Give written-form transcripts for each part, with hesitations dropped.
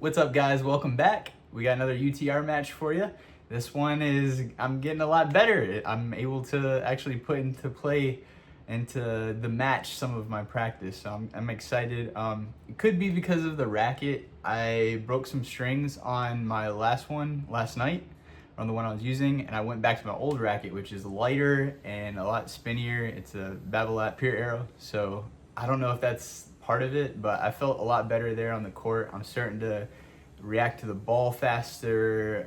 What's up, guys? Welcome back. We got another UTR match for you. This one is, I'm getting a lot better. I'm able to actually put into play into the match some of my practice, so I'm excited. It could be because of the racket. I broke some strings on my last one last night, on the one I was using, and I went back to my old racket, which is lighter and a lot spinnier. It's a Babolat Pure Arrow, so I don't know if that's part of it, but I felt a lot better there on the court. I'm starting to react to the ball faster,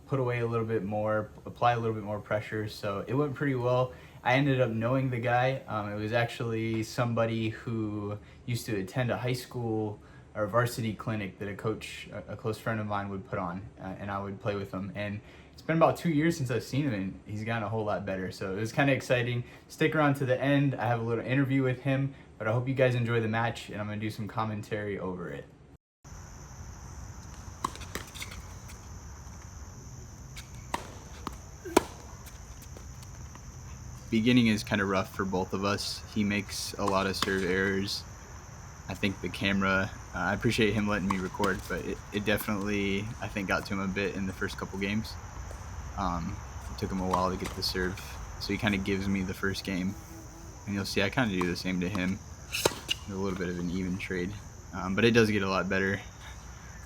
put away a little bit more, apply a little bit more pressure, so it went pretty well. I ended up knowing the guy. It was actually somebody who used to attend a high school or varsity clinic that a close friend of mine would put on, and I would play with him. And it's been about 2 years since I've seen him, and he's gotten a whole lot better. So it was kind of exciting. Stick around to the end. I have a little interview with him, but I hope you guys enjoy the match, and I'm gonna do some commentary over it. Beginning is kind of rough for both of us. He makes a lot of serve errors. I think the camera, I appreciate him letting me record, but it definitely, I think, got to him a bit in the first couple games. It took him a while to get the serve, so he kind of gives me the first game. And you'll see I kind of do the same to him. A little bit of an even trade, but it does get a lot better.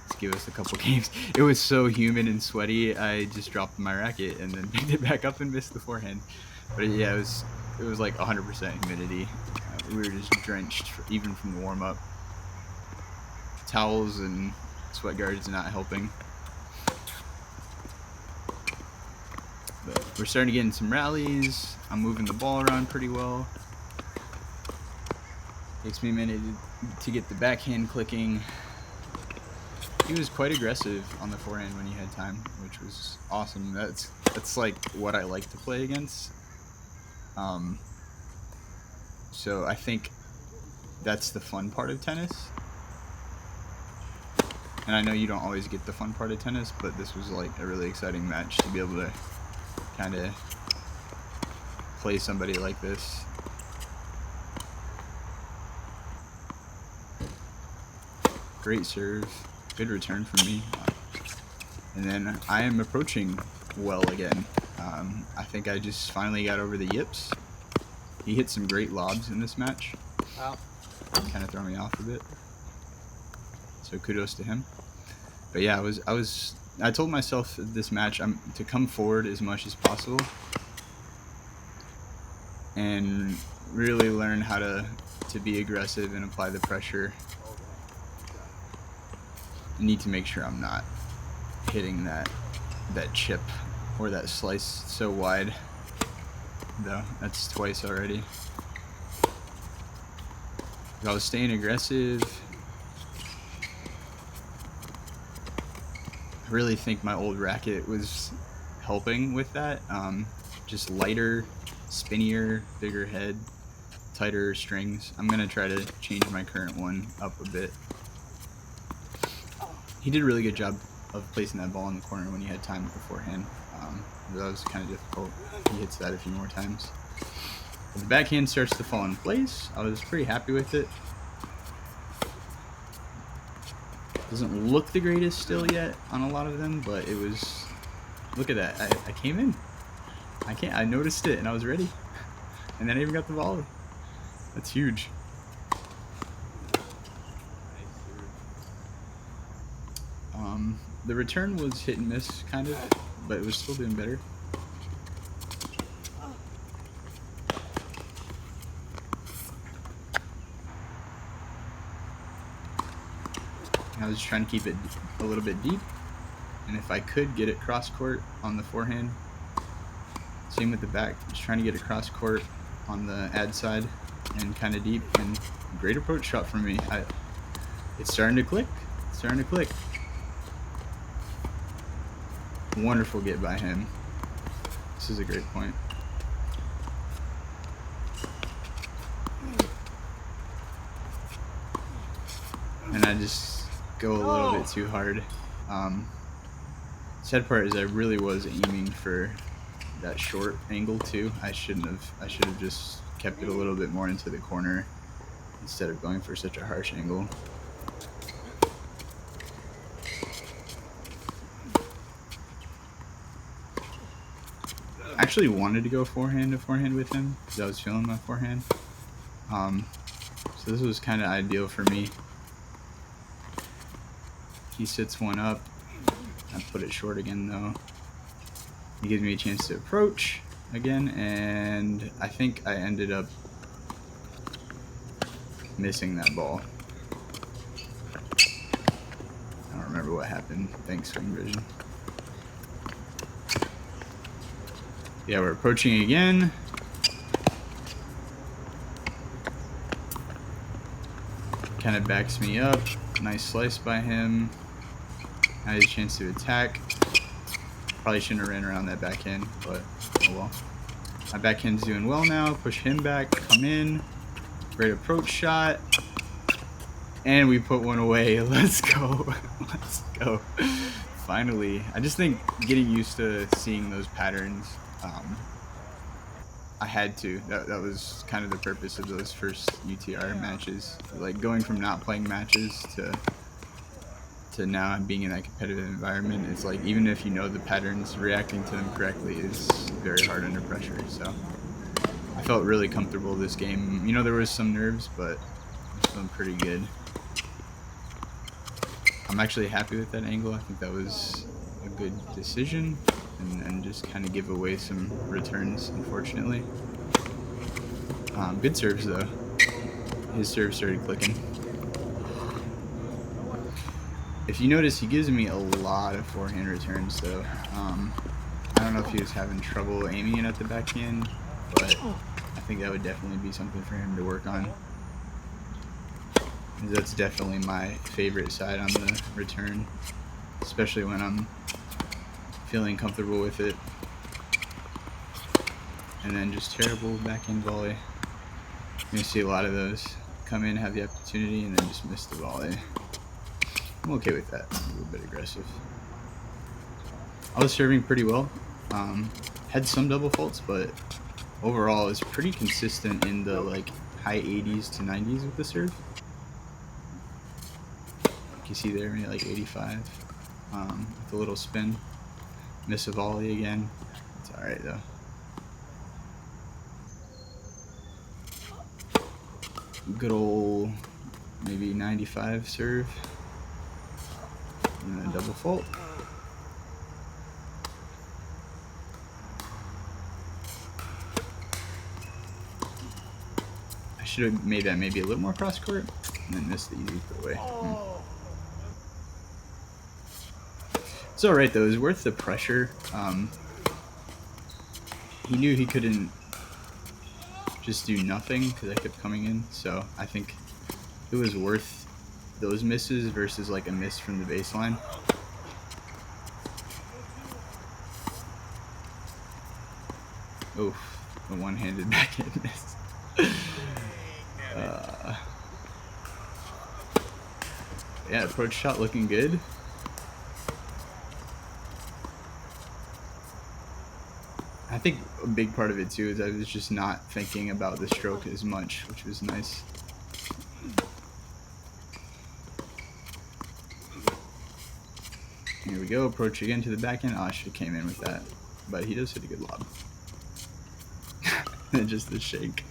Let's give us a couple games. It was so humid and sweaty, I just dropped my racket and then picked it back up and missed the forehand. But yeah, it was like 100% humidity. We were just drenched, even from the warm-up. Towels and sweat guards not helping. But we're starting to get in some rallies. I'm moving the ball around pretty well. Takes me a minute to get the backhand clicking. He was quite aggressive on the forehand when he had time, which was awesome. That's like what I like to play against. So I think that's the fun part of tennis. And I know you don't always get the fun part of tennis, but this was like a really exciting match to be able to kind of play somebody like this. Great serve, good return from me. And then I am approaching well again. I think I just finally got over the yips. He hit some great lobs in this match. Wow. Kind of throw me off a bit. So kudos to him. But yeah, I told myself this match to come forward as much as possible and really learn how to be aggressive and apply the pressure. I need to make sure I'm not hitting that chip or that slice so wide, though. That's twice already. I was staying aggressive. I really think my old racket was helping with that. Just lighter, spinnier, bigger head, tighter strings. I'm gonna try to change my current one up a bit. He did a really good job of placing that ball in the corner when he had time beforehand. That was kind of difficult. He hits that a few more times. But the backhand starts to fall in place. I was pretty happy with it. Doesn't look the greatest still yet on a lot of them, but it was. Look at that! I came in. I noticed it and I was ready, and then I even got the volley. That's huge. The return was hit and miss, kind of, but it was still doing better. I was trying to keep it a little bit deep, and if I could get it cross court on the forehand, same with the back, just trying to get it cross court on the ad side and kind of deep, and great approach shot from me. It's starting to click. It's starting to click. Wonderful get by him. This is a great point. And I just go a little bit too hard. Sad part is I really was aiming for that short angle too. I should have just kept it a little bit more into the corner instead of going for such a harsh angle. actually wanted to go forehand to forehand with him because I was feeling my forehand. So this was kind of ideal for me. He sits one up. I put it short again though. He gives me a chance to approach again, and I think I ended up missing that ball. I don't remember what happened. Thanks, Swing Vision. Yeah, we're approaching again. Kind of backs me up. Nice slice by him. I had a chance to attack. Probably shouldn't have ran around that backhand, but oh well. My backhand's doing well now. Push him back, come in. Great approach shot. And we put one away. Let's go. Let's go. Finally. I just think getting used to seeing those patterns, I had to. That was kind of the purpose of those first UTR matches. Like going from not playing matches to now being in that competitive environment. It's like even if you know the patterns, reacting to them correctly is very hard under pressure. So I felt really comfortable this game. You know, there was some nerves, but I'm feeling pretty good. I'm actually happy with that angle. I think that was a good decision, and just kind of give away some returns, unfortunately. Good serves though. His serve started clicking. If you notice, he gives me a lot of forehand returns though. I don't know if he was having trouble aiming it at the backhand, but I think that would definitely be something for him to work on. That's definitely my favorite side on the return, especially when I'm feeling comfortable with it. And then just terrible backhand volley. You're gonna see a lot of those come in, have the opportunity, and then just miss the volley. I'm okay with that. A little bit aggressive. I was serving pretty well. Had some double faults, but overall it's pretty consistent in the like high 80s to 90s with the serve. You see there, maybe like 85 with a little spin. Miss a volley again. It's alright though. Good old maybe 95 serve. And then a double fault. I should have made that maybe a little more cross court and then missed the easy put away. It's alright though, it was worth the pressure. He knew he couldn't just do nothing because I kept coming in, so I think it was worth those misses versus like a miss from the baseline. Oof, the one-handed backhand miss. Yeah, approach shot looking good. I think a big part of it too is I was just not thinking about the stroke as much, which was nice. Here we go, approach again to the backhand. Oh, I should have came in with that, but he does hit a good lob. And just the shake.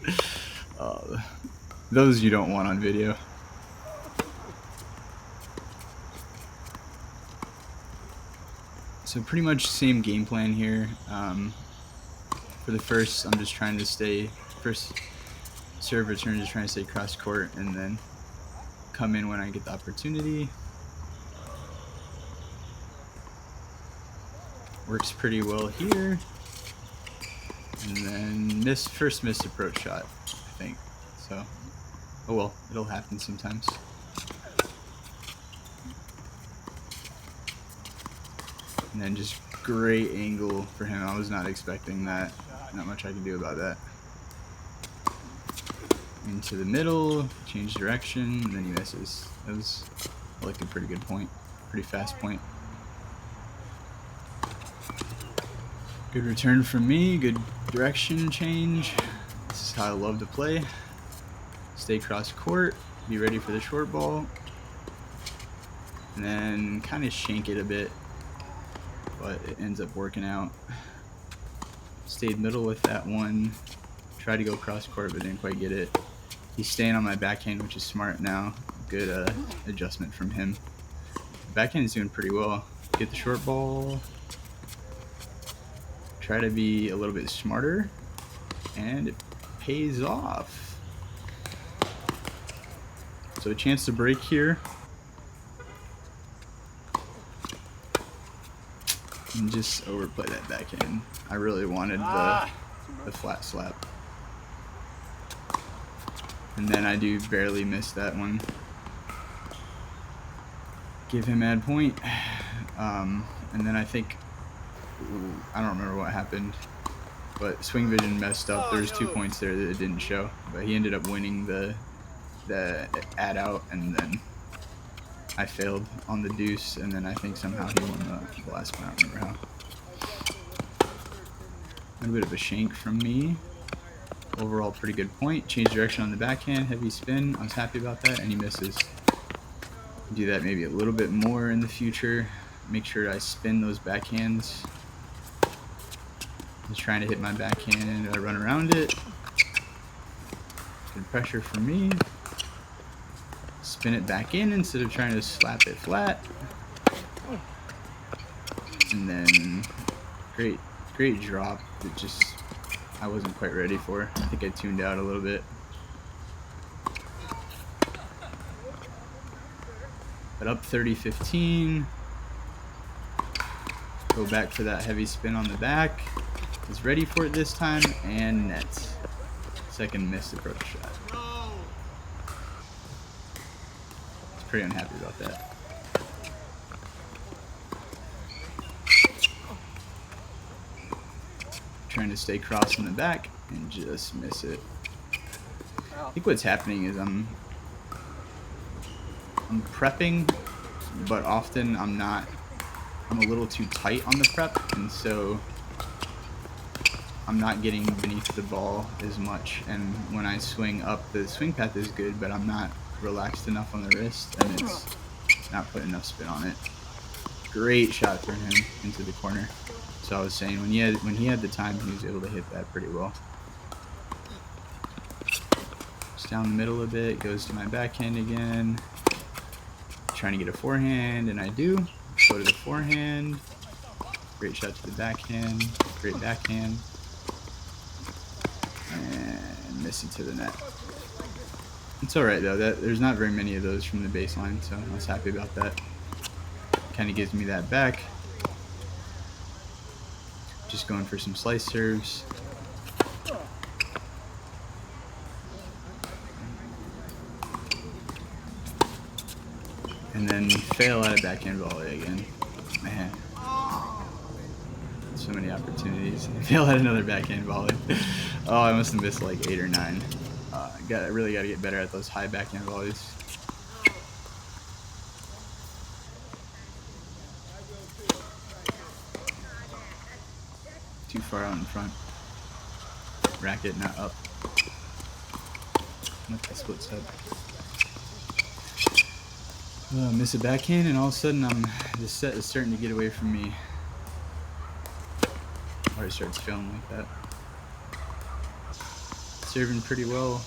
Those you don't want on video. So pretty much same game plan here. For the first, I'm just trying to stay, first serve return, just trying to stay cross court and then come in when I get the opportunity. Works pretty well here. And then first missed approach shot, I think. So, oh well, it'll happen sometimes. And then just great angle for him. I was not expecting that. Not much I can do about that. Into the middle, change direction, and then he misses. That was like a pretty good point. Pretty fast point. Good return from me, good direction change. This is how I love to play. Stay cross court, be ready for the short ball. And then kind of shank it a bit, but it ends up working out. Stayed middle with that one. Tried to go cross court, but didn't quite get it. He's staying on my backhand, which is smart now. Good adjustment from him. Backhand is doing pretty well. Get the short ball. Try to be a little bit smarter, and it pays off. So a chance to break here. And just overplay that backhand. I really wanted the flat slap. And then I do barely miss that one. Give him add point. And then I think, I don't remember what happened, but swing vision messed up. There's 2 points there that it didn't show, but he ended up winning the add out, and then I failed on the deuce, and then I think somehow he won the last one. I don't remember how. A little bit of a shank from me. Overall, pretty good point. Change direction on the backhand, heavy spin. I was happy about that, and he misses. Do that maybe a little bit more in the future. Make sure I spin those backhands. Just trying to hit my backhand. I run around it. Good pressure from me. Spin it back in instead of trying to slap it flat. And then great drop. It just, I wasn't quite ready for. I think I tuned out a little bit. But up 30-15. Go back for that heavy spin on the back. Was ready for it this time, and net. Second missed approach shot. Was pretty unhappy about that. Trying to stay cross in the back and just miss it. I think what's happening is I'm prepping, but often I'm a little too tight on the prep, and so I'm not getting beneath the ball as much, and when I swing up, the swing path is good, but I'm not relaxed enough on the wrist, and it's not putting enough spin on it. Great shot from him into the corner. So I was saying, when he had the time, he was able to hit that pretty well. Just down the middle a bit, goes to my backhand again. Trying to get a forehand, and I do. Go to the forehand. Great shot to the backhand. Great backhand. And missing to the net. It's alright though. There's not very many of those from the baseline, so I was happy about that. Kind of gives me that back. Just going for some slice serves. And then fail at a backhand volley again. Man. So many opportunities. Fail at another backhand volley. Oh, I must have missed like 8 or 9. I really got to get better at those high backhand volleys. Too far out in front. Racket not up. Let the split step. Miss a backhand, and all of a sudden the set is starting to get away from me. Already starts feeling like that. Serving pretty well.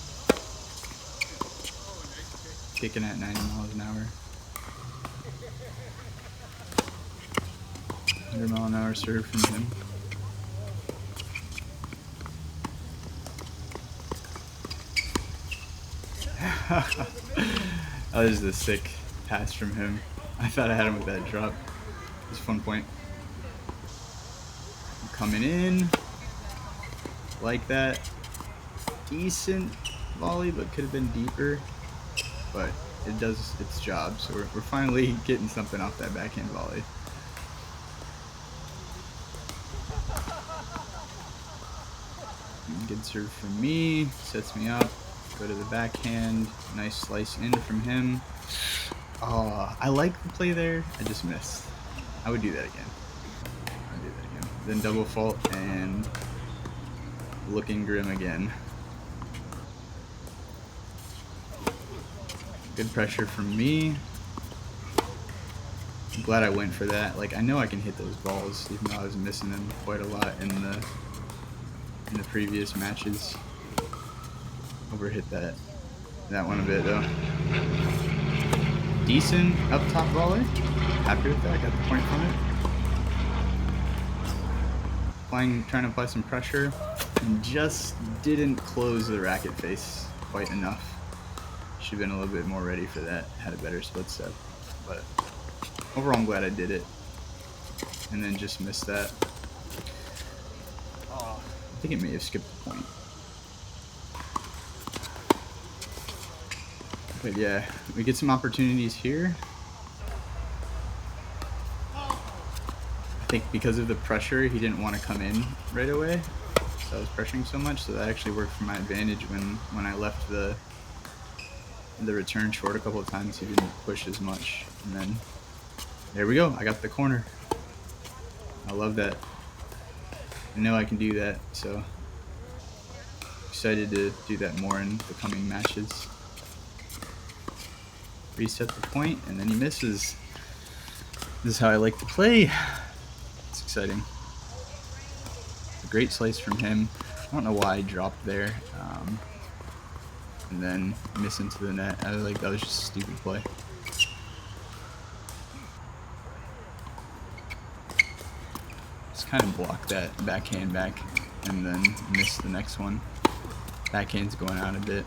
Kicking at 90 miles an hour. 100 mile an hour serve from him. That was a sick pass from him. I thought I had him with that drop. It was a fun point. Coming in. Like that. Decent volley, but could have been deeper. But it does its job, so we're finally getting something off that backhand volley. Good serve from me. Sets me up. Go to the backhand. Nice slice in from him. Oh, I like the play there. I just missed. I would do that again. Then double fault and looking grim again. Good pressure from me. I'm glad I went for that. Like, I know I can hit those balls, even though I was missing them quite a lot in in the previous matches. Overhit that one a bit though. Decent up top volley. Happy with that. Got the point from it. Trying to apply some pressure, and just didn't close the racket face quite enough. Should have been a little bit more ready for that. Had a better split step, but overall I'm glad I did it. And then just missed that. I think it may have skipped the point. But yeah, we get some opportunities here. I think because of the pressure, he didn't want to come in right away. So I was pressuring so much, so that actually worked for my advantage when I left the return short a couple of times. He didn't push as much. And then there we go. I got the corner. I love that. I know I can do that, so excited to do that more in the coming matches. Reset the point, and then he misses. This is how I like to play. It's exciting. A great slice from him. I don't know why I dropped there. And then miss into the net. That was just a stupid play. Just kind of block that backhand back and then miss the next one. Backhand's going out a bit.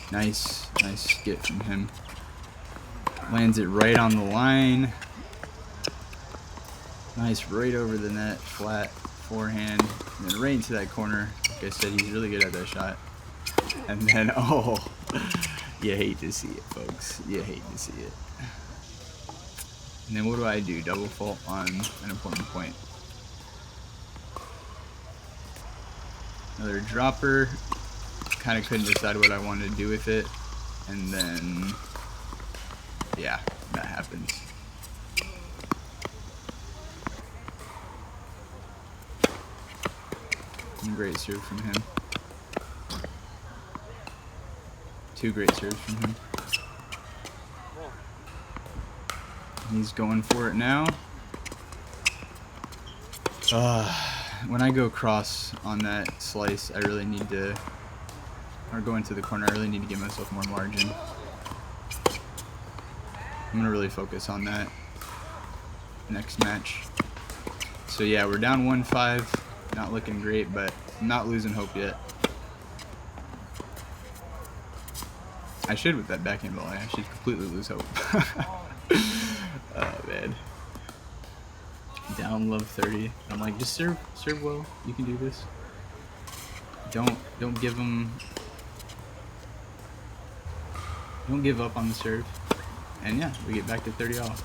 Nice skip from him. Lands it right on the line. Nice, right over the net, flat forehand, and then right into that corner. Like I said, he's really good at that shot. And then, oh, you hate to see it, folks. You hate to see it. And then what do? Double fault on an important point. Another dropper. Kind of couldn't decide what I wanted to do with it. And then, yeah, that happens. Great serve from him. Two great serves from him. He's going for it now. When I go cross on that slice, I really need to, or go into the corner, I really need to give myself more margin. I'm going to really focus on that next match. So yeah, we're down 1-5. Not looking great, but I'm not losing hope yet. I should with that backhand volley. I should completely lose hope. Oh man. Down love 30. I'm like, just serve well. You can do this. Don't give them. Don't give up on the serve. And yeah, we get back to 30 all.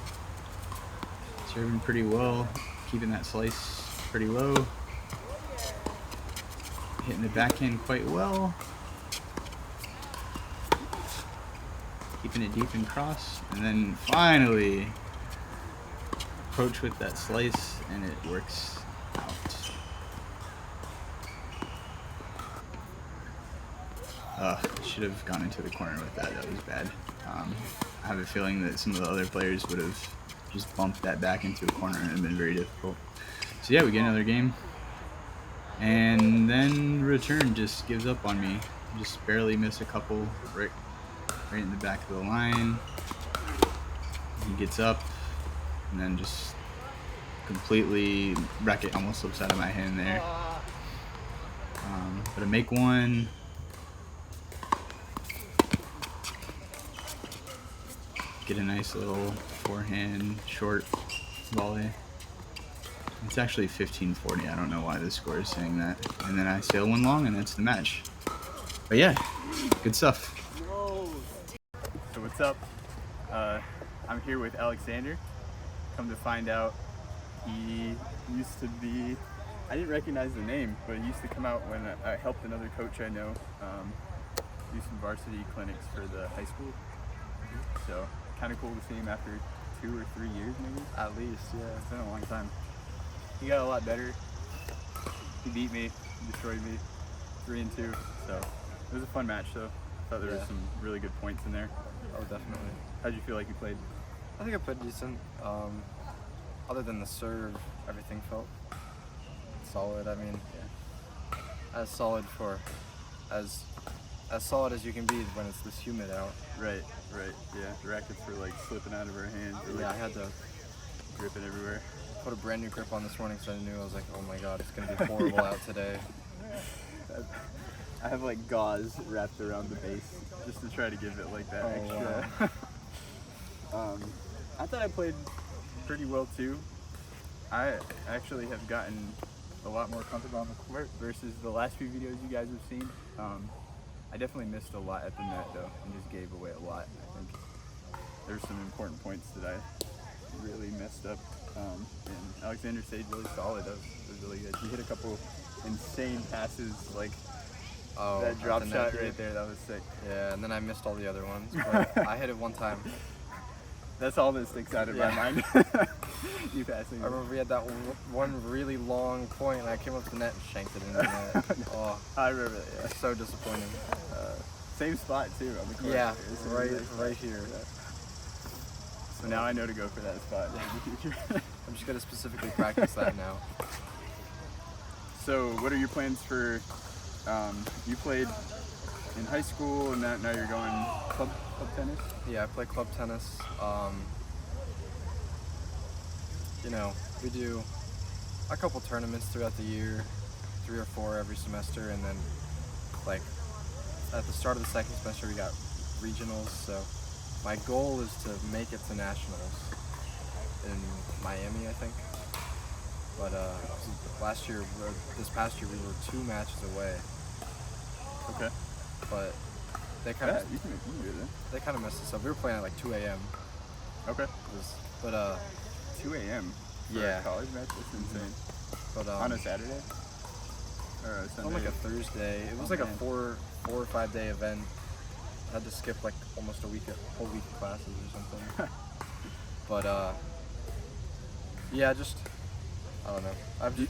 Serving pretty well, keeping that slice pretty low. Hitting the backhand quite well. Keeping it deep and cross. And then finally approach with that slice, and it works out. Should have gone into the corner with that. That was bad. I have a feeling that some of the other players would have just bumped that back into a corner and it would have been very difficult. So yeah, we get another game. And then return just gives up on me. Just barely miss a couple right in the back of the line. He gets up and then just completely racket almost slips out of my hand there. But I make one. Get a nice little forehand short volley. It's actually 15-40. I don't know why this score is saying that. And then I sail one long, and that's the match. But yeah, good stuff. So what's up? I'm here with Alexander. Come to find out, he used to be, I didn't recognize the name, but he used to come out when I helped another coach I know do some varsity clinics for the high school. So kind of cool to see him after 2 or 3 years maybe. At least, yeah. It's been a long time. He got a lot better. He beat me, destroyed me, 3-2. So it was a fun match though. I thought there was some really good points in there. Oh, definitely. How'd you feel like you played? I think I played decent. Other than the serve, everything felt solid. I mean, as solid for as solid as you can be when it's this humid out. Right. Yeah, the rackets were like slipping out of our hands. Yeah, I had to Grip it everywhere. put a brand new grip on this morning because I knew I was like, oh my god, it's gonna be horrible out today. I have like gauze wrapped around the base just to try to give it like that extra. Wow. I thought I played pretty well too. I actually have gotten a lot more comfortable on the court versus the last few videos you guys have seen. I definitely missed a lot at the net though and just gave away a lot. I think there's some important points that I really messed up. And Alexander stayed really solid. That was really good. He hit a couple insane passes, like that drop shot right there. That was sick. Yeah, and then I missed all the other ones, but I hit it one time. That's all that sticks out in my mind. You passing. I remember we had that one really long point, and I came up to the net and shanked it into the net. Oh, I remember that. Yeah. so disappointing. Same spot too on the court. Yeah, It's right here. Yeah. So now I know to go for that spot in the future. I'm just gonna specifically practice that now. So what are your plans for? You played in high school, and now you're going club tennis. Yeah, I play club tennis. You know, we do a couple tournaments throughout the year, 3 or 4 every semester, and then like at the start of the second semester we got regionals. So my goal is to make it to nationals in Miami, I think. But this past year we were 2 matches away. Okay. But they kind of you can do that. they kind of messed us up. We were playing at like 2 a.m. Okay. But 2 a.m. for Yeah. a college match. That's insane. but On a Saturday or a Sunday? on like a Thursday. It was like a man. 4 or 5 day event. I had to skip like almost a whole week of classes or something. But yeah, just I don't know.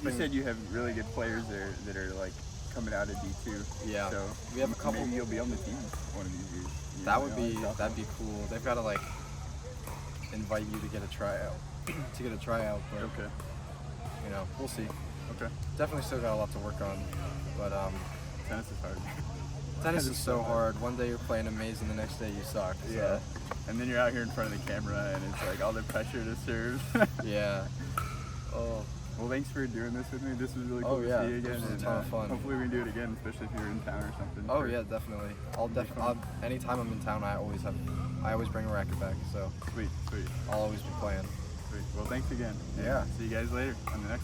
You said you have really good players there that are like coming out of D2. Yeah. So we have a couple. maybe you'll be on the team one of these years. You That know, would be like that'd be cool. They've got to like invite you to get a tryout. But Okay. you know, we'll see. Okay. Definitely still got a lot to work on. But Tennis is hard. tennis is so hard. One day you're playing amazing, the next day you suck. So. Yeah. And then you're out here in front of the camera, and it's like all the pressure to serve. Yeah. Oh. Well, thanks for doing this with me. This was really cool Oh, yeah. to see you again. This was a and, ton of fun. Hopefully we can do it again, especially if you're in town or something. Oh yeah, definitely. Anytime I'm in town, I always bring a racket back. So Sweet. I'll always be playing. Sweet. Well, thanks again. Yeah. See you guys later on the next one.